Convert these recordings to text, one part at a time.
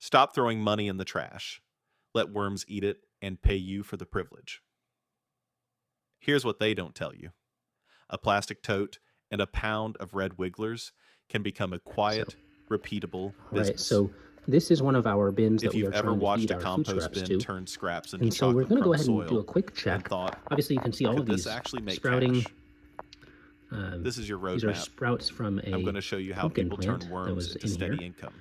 Stop throwing money in the trash. Let worms eat it and pay you for the privilege. Here's what they don't tell you. A plastic tote and a pound of red wigglers can become a quiet, repeatable business. Right, so this is one of our bins that If we are you've ever trying to watched feed a our food compost scraps bin to. turn scraps into And so we're chocolate going to go crumb ahead and do soil a quick and check. thought, Obviously, you can see all could of this these actually make sprouting. cash? This is your These are roadmap. sprouts from a I'm going to show you how pumpkin people plant turn that worms was into in steady here. income.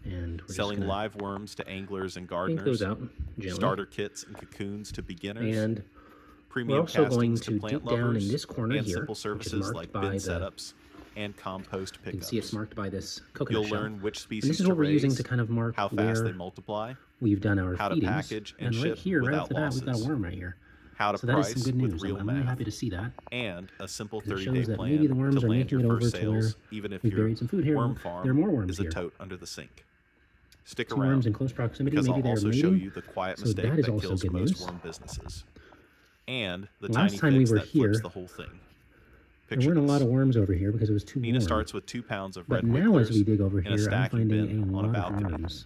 And we're Selling just live worms to anglers and yank gardeners, those out gently. starter kits and cocoons to beginners, And premium we're also going castings to to plant dig down lovers, in this corner and here, simple which is services marked like by bin the. setups and compost You pickups. can see it's marked by this coconut You'll shell. learn which And species this is to what we're using raise, to kind of mark how fast they where multiply, we've done our how to feedings. package and right ship here, right off without the bat, we've got a losses, worm right here. how to So that is price some good with news. real I'm really math, happy to see that. and a simple It 30-day shows that plan maybe the worms to are land making your it over first to where sales, even if we've your buried some food here. worm There are farm more worms is a here. tote under the sink. Stick Two around, worms in close proximity. because Maybe I'll they're also show mating. you the quiet So mistake that is that also kills good most news. worm businesses, and the Last tiny time we fix were that flips here, the whole thing. There Picture weren't a lot this. of worms over here because it was too Nina warm. starts with 2 pounds of But red now as we wigglers dig over in a here, I'm stacking finding bin a on a lot of balcony. worms,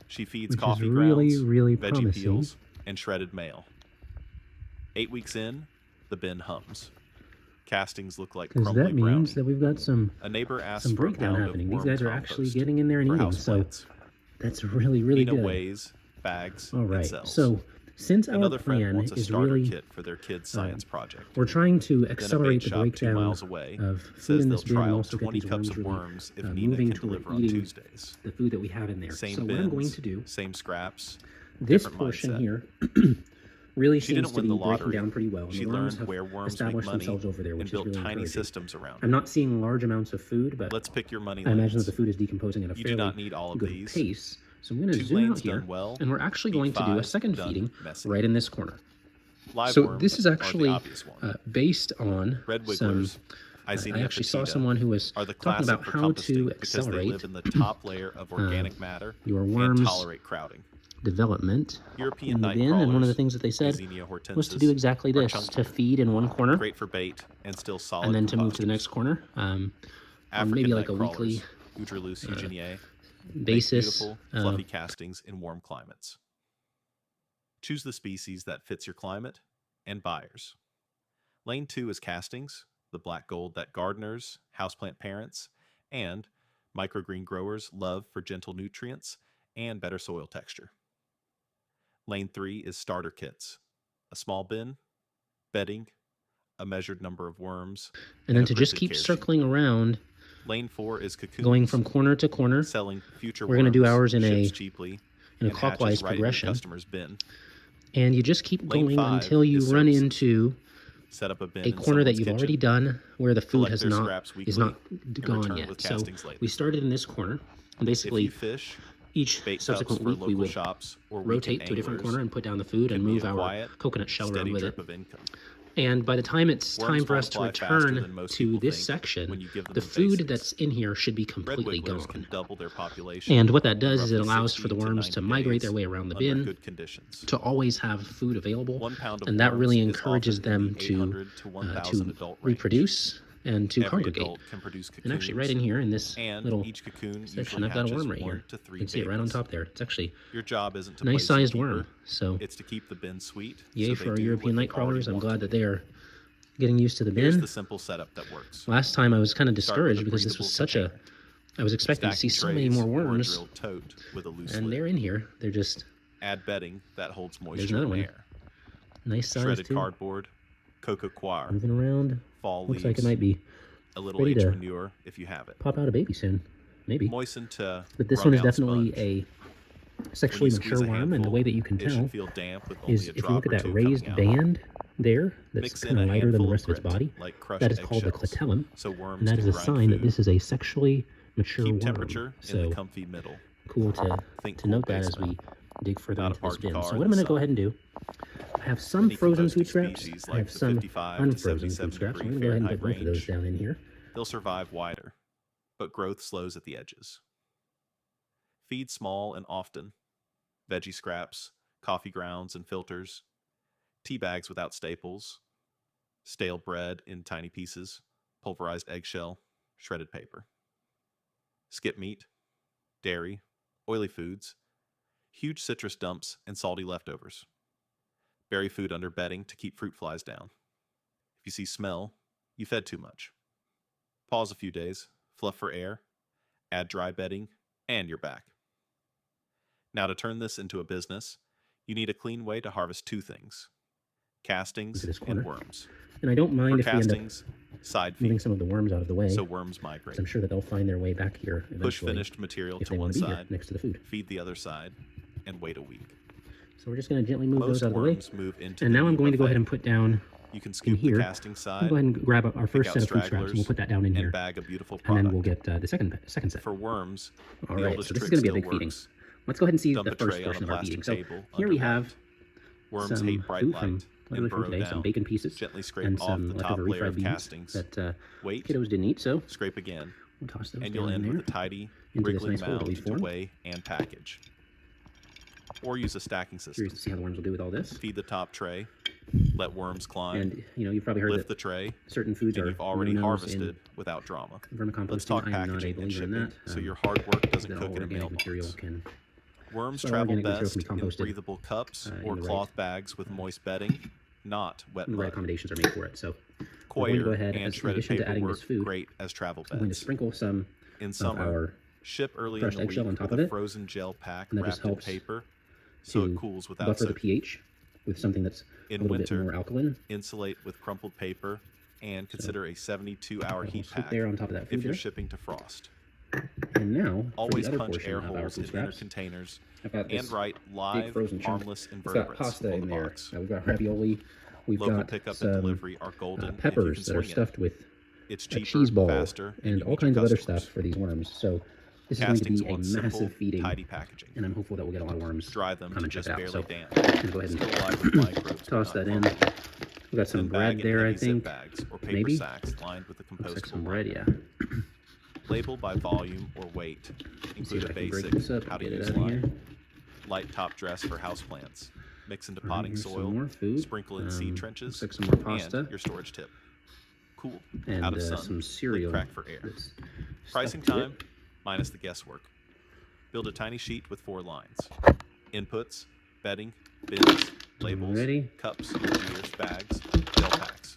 She feeds which is coffee really, grounds, really veggie promising. peels, and shredded mail. 8 weeks in, the bin hums. Castings look like Because crumbly that means brownie. that we've got some A neighbor asks some for a breakdown pound happening. of These worm guys are actually compost getting in there and for eating. So houseplants. that's really, really Nina good. weighs, bags, All and right. sells. So since our Another friend plan wants a is starter really, kit for their kids' science project. we're trying to Then a accelerate bait the shop 2 breakdown miles away of food says in they'll this bin and trial also get 20 these cups worms of really worms if Nina moving can toward deliver on eating Tuesdays. the food that we have in there. Same So bins, what I'm going to do, same scraps, this different portion mindset. here really She seems didn't to win be the breaking lottery. down pretty well. And She the worms learned have where worms make established money themselves over there, and which is built really tiny encouraging. systems around I'm it. not seeing large amounts of food, but Let's pick your money I imagine that lanes. the food is decomposing at a You do fairly not need all of good these. pace. So I'm going to 2 zoom out lanes here, done well, and we're actually beat going to do a 5 second done feeding messy. right in this corner. Live So worms this is are the actually obvious one. based on Red some. wigglers, I Icenia actually saw fetida, someone who was are the talking classic about for how composting to because they accelerate live in the top layer of organic matter your and worms tolerate crowding. development European in the bin, and one of the nightcrawlers, things that they said Icenia was to do hortensis, exactly are this: chunky, to feed in one corner, great for bait, and still solid and then to move to the composters. next corner, on African maybe like a nightcrawlers, weekly Udrolus eugeniae, make basis. beautiful, fluffy castings in warm climates. Choose the species that fits your climate and buyers. Lane 2 is castings, the black gold that gardeners, houseplant parents, and microgreen growers love for gentle nutrients and better soil texture. Lane 3 is starter kits, a small bin, bedding, a measured number of worms, And then a to just printed keep care sheet. circling around, Lane 4 is cocoons, going from corner to corner, selling future we're going to do worms, ours in a ships cheaply, in a and hatches clockwise right in your progression, customer's bin. and you just keep Lane going 5 until you is run services. into Set up a bin a in corner that someone's you've kitchen, already done where the food collect has their not scraps is weekly, not and gone return yet. with So castings later. we started in this corner, and If basically you fish, each bait cups subsequent for week we local would shops or rotate weekend to a different anglers corner and put down the food could and be move a our quiet, coconut shell around steady with drip it. of income. And by the time it's Worms time for us to multiply faster return than most to people this think section, when you give them the the food basics. that's in here should be Red completely wigglers can gone. double their population And what that in does is it roughly allows for 60 the to worms 90 to migrate days their way around the under bin, good conditions. to always have food available, 1 pound of and that worms really is encourages often in them the to 800 to 1,000 adult range. reproduce and to Every congregate. adult can produce cocoons, And actually right in here in this and little each cocoon section, usually I've got a hatches worm right 1 here. to 3 You can see it right on babies. top there. It's actually Your job isn't to a nice play sized zookeeper, worm. So it's to keep the bin sweet. yay so for they our do European what they already nightcrawlers. I'm want glad to that do. they are getting used to the Here's bin. the simple setup that works. Last time I was kind of Start with discouraged a because this was breathable such a... container. I was expecting to see Stacking so many trays more or a worms, drilled tote with a loose and lid. they're in here. They're just Add bedding that holds There's moisture another and one. air. nice size Shredded too. cardboard, cocoa coir, Moving around. fall Looks leaves, like it might be a little ready H to manure if you have it. pop out a baby soon. Maybe. Moisten to But this one is wrung-out definitely sponge. a When sexually you mature squeeze a worm, and the handful, way that you can it should tell feel damp with only is a if you drop look at or that two raised coming out. band there, that's Mix kind in of a lighter than the handful rest of of its grit, body. like crushed That is called the eggshells, clitellum, so worms and that can is a grind sign that food. this is a sexually mature Keep worm. temperature in So the comfy middle. cool to Think to cool note that as basement. we dig further Not a into this parked bin. car So in what I'm the going to go sun. ahead and do, I have some Many frozen food composting scraps. species I like have the some 55 to unfrozen 77 food scraps. I'm degree going to go ahead and put Fahrenheit both of those range. down in here. They'll survive wider, but growth slows at the edges. Feed small and often. Veggie scraps, coffee grounds and filters, tea bags without staples, stale bread in tiny pieces, pulverized eggshell, shredded paper. Skip meat, dairy, oily foods, Huge citrus dumps and salty leftovers. Bury food under bedding to keep fruit flies down. If you see smell, you fed too much. Pause a few days, fluff for air, add dry bedding, and you're back. Now to turn this into a business, you need a clean way to harvest two things: castings and worms. And I don't mind For if we end up castings, side moving feed, some of the worms out of the way, so worms migrate. I'm sure that they'll find their way back here eventually. Push finished material if to they one want to be here side, next to the food. feed the other side, and wait a week. So we're just going to gently move those Most out of the way. worms move into And the now I'm new going to go ahead buffet. and put down You can in scoop here. the casting We'll side, go ahead and grab up our first out set of food scraps, and stragglers, we'll put that down in here. and bag a beautiful And product. then we'll get the second set. For worms, All the right, oldest so this is trick going to be a still big feeding. works. Let's go ahead and see Dump the a first tray on portion a of our plastic feeding. So table here we have underneath. Worms some hate bright food from light literally and from burrow today, some down. bacon pieces, Gently scrape and off some the top leftover layer refried of beans castings. that Wait, kiddos didn't eat, so scrape again, we'll toss those and down you'll end in with there a tidy, into this wriggling nice hole that we mound to formed. weigh and package. Or use a stacking system. Curious to see how the worms will do with all this. Feed the top tray, let worms climb, And you've probably heard lift that the tray, certain foods and are you've already no-nos harvested in without drama. vermicomposting. Let's talk I am not a packaging and believer in shipping, that. so your hard work doesn't that cook all in a organic material mailbox. can Worms so travel organic material best can be in composted, breathable cups in or the right- cloth bags with moist bedding, not wet the right mud. accommodations are made for it. So we're going to Coir go ahead, and in shredded addition to paper adding work this food, great as travel I'm going to beds. sprinkle some In of summer, our ship early in crushed the eggshell week on top with of a it, frozen gel pack and that just wrapped in helps paper, so it to cools without buffer the soaking. pH with something that's a In little winter, bit more alkaline. insulate with crumpled paper, and consider a 72-hour heat Scoop pack there on top of that food if you're there. shipping to frost. And now, Always for the other punch portion air of our holes food in inner scraps, containers I've got and this write big live, frozen chunk. harmless It's got invertebrates pasta on in the there. box. We've got ravioli. We've Local got pickup and some delivery are golden if you peppers can that are swing it. stuffed with It's a cheaper, cheese ball faster, and you all meet your kinds of other customers. stuff for these worms. So this is going to Castings be a want massive simple, feeding, tidy packaging. and I'm hopeful that we'll get a lot of worms. Dry them Come to and check just it out. barely So damp. I'm going to go ahead Still and alive with microbes, but toss not that in. harmful. We've got some Then bread bag in there, I heavy zip think. bags or paper Maybe. sacks lined with a Looks like compostable some liner. bread, yeah. Label by volume or weight. Let's see Include if a I can break basic this up how and to get it use out of here. line. Light top dress for houseplants. Mix into All right, potting here's soil. some more food. Sprinkle in seed trenches. Looks like some more pasta. And your storage tip. Cool. And Out of sun. some Lid cereal. crack for air. that's Pricing stuck to time, minus the guesswork. Build a tiny sheet with 4 lines. Inputs, bedding, bins, labels, Ready? cups, gears, bags, gel packs.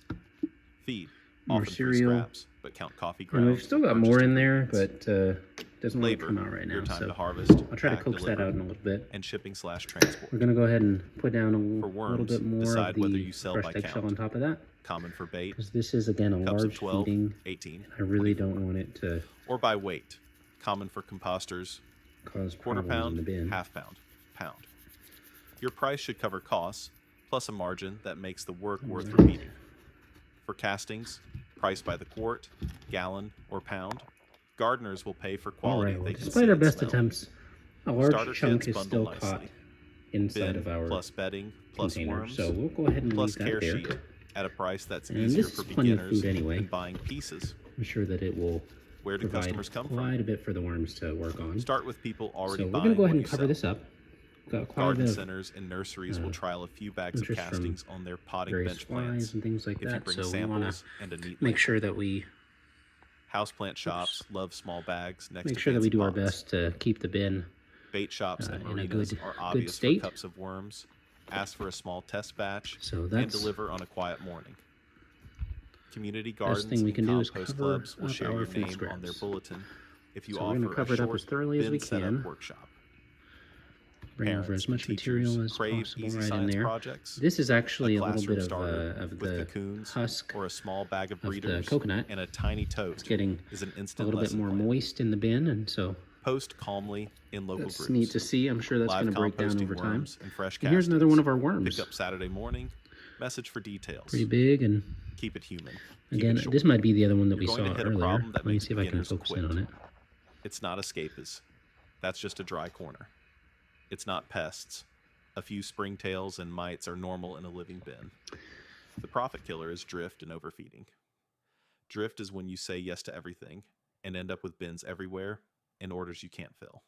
Feed, More often free cereal. scraps, but count coffee And grounds. we've still got purchased more in in there, convenience. but it doesn't want to Labor, come out right now. your time So to harvest, I'll try to pack, coax that deliver, out in a little bit. and shipping/transport. We're going to go ahead and put down a For little worms, bit more decide of whether the you sell crushed by eggshell count. on top of that. Common for bait, Because this is, again, a cups of large 12, feeding. 18, I really don't want it to or by weight. Common for composters, cause quarter problems in the pound, bin. half pound, pound. Your price should cover costs, plus a margin that makes the work worth repeating. For castings, priced by the quart, gallon, or pound, gardeners will pay for All quality right, well, they can see despite our and best smell. attempts, a large Starter chunk kits is bundle still caught nicely. inside Bin of our plus bedding plus container. worms So we'll go ahead and plus leave care that there. sheet at a price that's And easier this for is plenty of beginners food anyway. than buying pieces. I'm sure that it will Where do provide customers come quite from? a bit for the worms to work on. Start with people already So we're buying going to go what ahead you and cover sell. this up. Got quite a Garden bit of centers and nurseries will trial a few bags of interest from castings on their potting various bench flies plants. and things like If you that. bring So we want samples to and a neat make label. sure that we Houseplant shops love small bags next make to sure that we fancy do our pots. best to keep the bin Bait shops and in a marinas good- are good obvious for state. cups of worms. Ask for a small test batch So and that's deliver on a quiet morning. Community best gardens thing we and can do is compost cover clubs will up share our your food name on their scraps. bulletin if you So we're offer gonna cover a it up short as thoroughly as bin we setup can. workshop. bring over Parents as much and material teachers as crave possible easy right in science there. projects. This is actually a little classroom bit starter of with the cocoons husk or a small bag of the breeders coconut. and a tiny tote It's getting is an a instant little bit lesson more plan. moist in the bin, and so Post calmly in local that's groups. neat to see. I'm sure that's Live going to break down composting over time. worms and fresh And here's another one of our castings. worms. Pick up Saturday morning. Message for details. Pretty big, and Keep it human. Keep again, it short. this might be the other one that we You're saw going to hit a earlier. problem that Let me makes see if I can beginners focus in quit. on it. It's not escapist. That's just a dry corner. It's not pests. A few springtails and mites are normal in a living bin. The profit killer is drift and overfeeding. Drift is when you say yes to everything and end up with bins everywhere and orders you can't fill.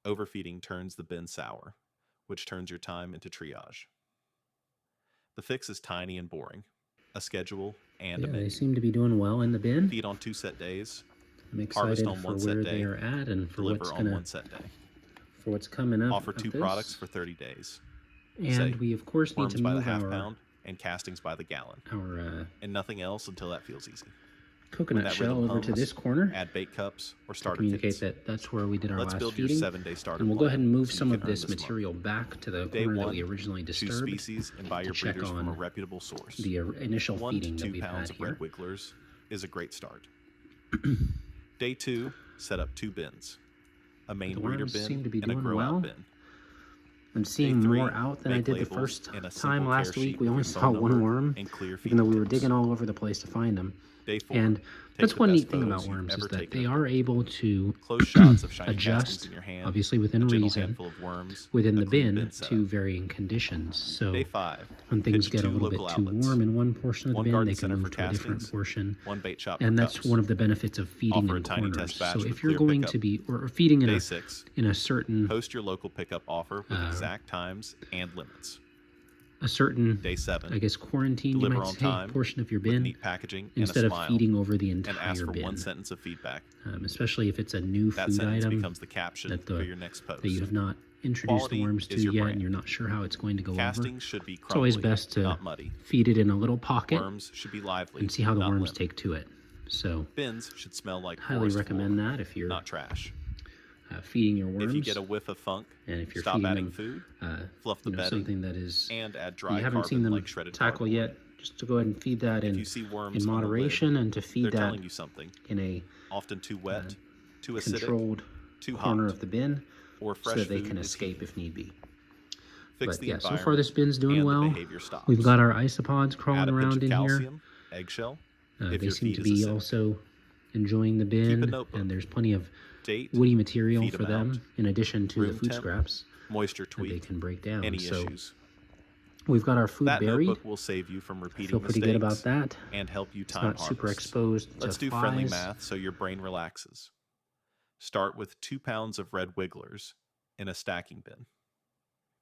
Overfeeding turns the bin sour, which turns your time into triage. The fix is tiny and boring. A schedule and a Yeah, they menu. seem to be doing well in the bin. Feed on 2 set days. I'm harvest excited on for one set where day, they are at and for deliver what's on going one to set day. for what's coming up. Offer 2 products for 30 days. And Say, we, of course, need worms to by the move half our pound and castings by the gallon. And nothing else until that feels easy. Coconut shell over to this corner. Add bait cups or starter communicate kits. that that's where we did our Let's last build feeding. your 7-day starter and we'll plan go ahead and move so some you of can earn this material back to the Day corner that 1, we originally disturbed. choose species and buy your check breeders from a on reputable source. the initial 1 feeding to that 2 we've pounds had of here. red wigglers is a great start. Day 2, set up 2 bins. A main The breeder worms bin seem to be and a doing grow well. out bin. I'm seeing Day 3, more out than I make did the labels first and a time simple last care week. sheet We with only your saw phone one number worm, and clear even though we feeding were tips. digging all over the place to find them. Day 4, And take that's the one best neat thing about photos you've worms is ever that taken they of are them. able to Close shots of shiny castings adjust, in your hand, obviously within a gentle reason, handful of worms, within a the clean bin setup. to varying conditions. So Day 5, when things pitch get a 2 little bit local too outlets. warm in one portion of the 1 bin, garden they can center move for to a different castings, portion. 1 bait shop And for that's cups. one of the benefits of feeding Offer a in tiny corners. test batch So with if you're clear going pickup. to be, or feeding in Day a 6, certain post your local pickup offer with exact times and limits. Day 7, I guess, quarantine, you deliver might on say, time portion of your with bin, neat packaging instead and a of smile, feeding over the and ask entire for bin. 1 sentence of feedback. Especially if it's a new That food sentence item becomes the caption for your next post. that you have not introduced Quality the worms to is your yet, brand. and you're not sure how it's going to go over. Castings should be It's always crumbly, best to not muddy. feed it in a little pocket Worms should be lively, and see how the not worms limp. take to it. So Bins should smell like highly forest recommend floor, that if you're not trash. Feeding your worms. If you get a whiff of funk, and if you're stop feeding adding them, food, fluff the bedding, something that is and add dry you haven't seen carbon them like shredded tackle cardboard. yet, just to go ahead and feed that If in you see worms in on the lid, moderation, and to feed they're that telling you something. in a Often too wet, too acidic, controlled too corner hot, of the bin, or so fresh that they food can is escape heated. if need be. Fix But the yeah, so far environment, this bin's doing and the well. behavior stops. We've got our isopods crawling Add a pinch around of in here. calcium, eggshell, if They your seem feed to is be acidic. also enjoying the Keep a bin, notebook. and there's plenty of Date, woody material feed for them, amount, in addition to the room food temp, scraps moisture that they tweak, can break down. any So issues. we've got our food That buried. notebook will save you from I repeating feel pretty mistakes good about that. and help you It's time not super harvest. exposed Let's to do friendly flies. math so your brain relaxes. Start with 2 pounds of red wigglers in a stacking bin.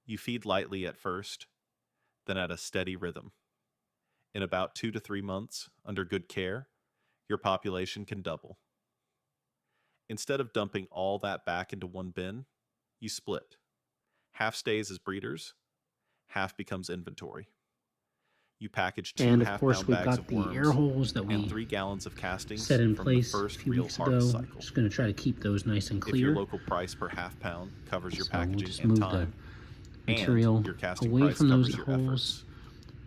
You feed lightly at first, then at a steady rhythm. In about 2 to 3 months, under good care, your population can double. Instead of dumping all that back into one bin, you split. Half stays as breeders, half becomes inventory. You package 2 And of half-pound course, we've bags got of the worms air holes that we and 3 gallons of castings set in from place the a first few real weeks harvest ago. cycle. Just going to try to keep those nice and If clear. your local price per half pound covers your So we'll packaging just and move time, the material and your casting away price from those covers your holes, efforts,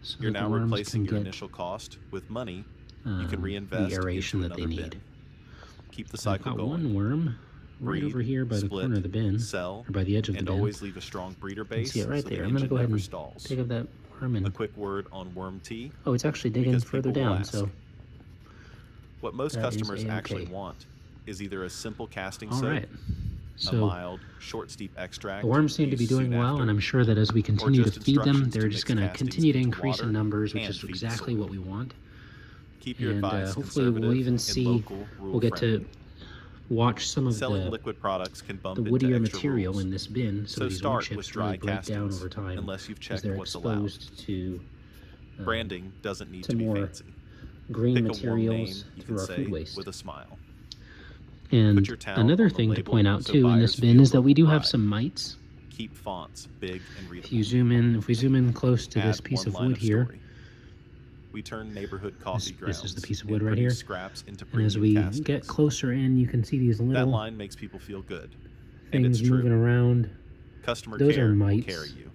so you're that now the worms replacing can your get initial cost with money you can the reinvest aeration into that they another need. bin. Keep the I've cycle got going. one worm right Breed, over here by the split, corner of the bin, sell, or by the edge of the and bin. always leave a strong breeder You can base see it right so there. the I'm going to engine go ahead never and stalls. pick up that worm A and quick word on worm tea. oh, it's actually digging because further people will down. ask. So What most that is customers A-okay. actually want is either a simple casting all soap, right. a So mild, short steep extract. the worms seem to be used doing soon well, after, and I'm sure that as we continue to just feed them, instructions they're to just mix going to castings continue to into increase in water numbers, which and is feed the exactly soil. what we want. Keep your And advice hopefully we'll conservative even and see, local, we'll get rule-friendly. to watch some of Selling the liquid products can bump into woodier extra material rules. in this bin, so these wood start with chips dry really break down castings over time unless you've as checked they're what's allowed. exposed to Branding doesn't need to to be more fancy. green Pick a warm name materials you through can our say food waste. with a smile. And Put your town another on the thing to label point out so too in this buyers bin feel is that we do local have pride. some mites. Keep fonts big and If readable. you zoom in, if we zoom in close to Add this piece one of line wood here, story. We turn neighborhood coffee this grounds is the piece of and wood right produce here. scraps into and as premium we castings. get closer in, you can see these That little line makes people feel good. And it's things true. moving around. Customer Those care are will mites. carry you.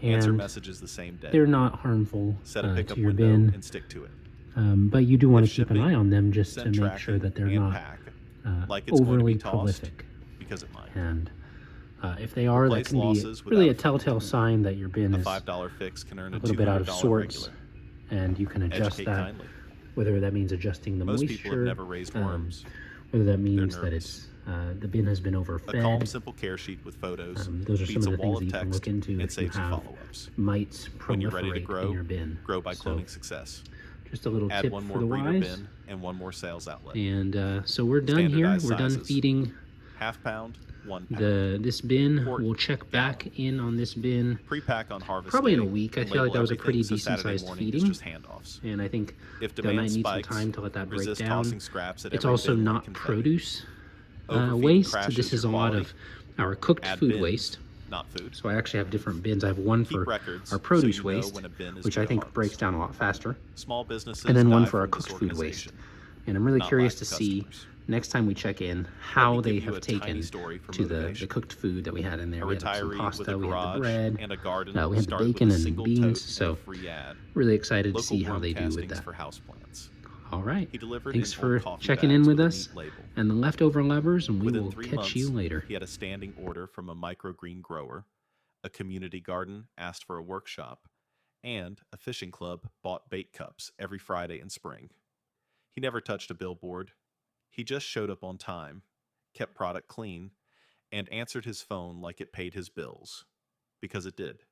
Answer And messages the same day. they're not harmful Set a pickup to your window bin, and stick to it. but you do want If to keep an shipping, eye on them just to send make sure tracking that they're and not pack like it's going to overly be tossed prolific. because it might. And if they are, that Replace can be losses really a without telltale sign that your bin A is $5 fix can earn a a little bit out of $200 sorts, regular. and you can adjust Educate that, kindly. whether that means adjusting the Most moisture, people have never raised worms. whether that means They're that nervous. it's the bin has been A overfed. calm, simple care sheet with photos Those are some beats of a the wall things of that you can text look into and if you saves you have follow-ups. mites When you're ready to proliferate grow, in your bin. grow by So, cloning success. just a little Add tip one for more the breeder wise. bin and one more sales outlet. And so we're done here. Standardized We're done sizes. feeding Half pound, 1 pound. this bin. Quart, We'll check back in on this bin Pre-pack on harvest probably in day a week. I and feel like label that was a everything pretty so decent Saturday sized morning is feeding. just handoffs. And I think If that demand might need spikes, some time to let that break resist down. tossing scraps at It's every also bin like not confetti. produce Overfeeding waste. crashes This is a your lot quality. of our cooked Add food bins, waste. not food. So I actually have different bins. I have one Keep for records our produce so you know waste, when a bin is which due I to think harvest. breaks down a lot faster, Small businesses and then one die for our from cooked food waste. disorganization, And I'm really not curious lack to of see customers. next time we check in Let how me they give you have a tiny taken story for to the motivation. cooked food that we had in there. A We had some retiree with pasta, a we had the garage bread, and a garden we had the started bacon with a and single beans. tote and So a free ad. really excited to Local see how worm they do with castings that. for houseplants. All right. He delivered Thanks in old for coffee checking bags in with a us neat label. and the leftover lovers, and we Within will 3 catch months, you later. he had a standing order from a microgreen grower, a community garden asked for a workshop, and a fishing club bought bait cups every Friday in spring. He never touched a billboard. He just showed up on time, kept product clean, and answered his phone like it paid his bills. Because it did.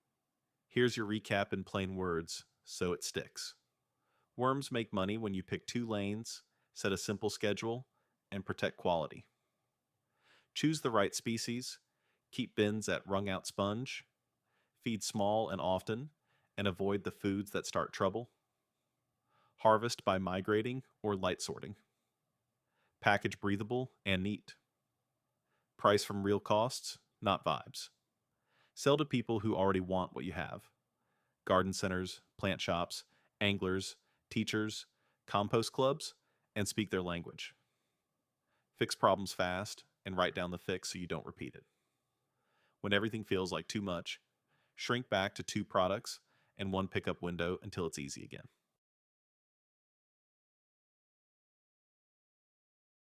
Here's your recap in plain words, so it sticks. Worms make money when you pick 2 lanes, set a simple schedule, and protect quality. Choose the right species, keep bins at wrung-out sponge, feed small and often, and avoid the foods that start trouble. Harvest by migrating or light sorting. Package breathable and neat. Price from real costs, not vibes. Sell to people who already want what you have. Garden centers, plant shops, anglers, teachers, compost clubs, and speak their language. Fix problems fast and write down the fix so you don't repeat it. When everything feels like too much, shrink back to 2 products and 1 pickup window until it's easy again.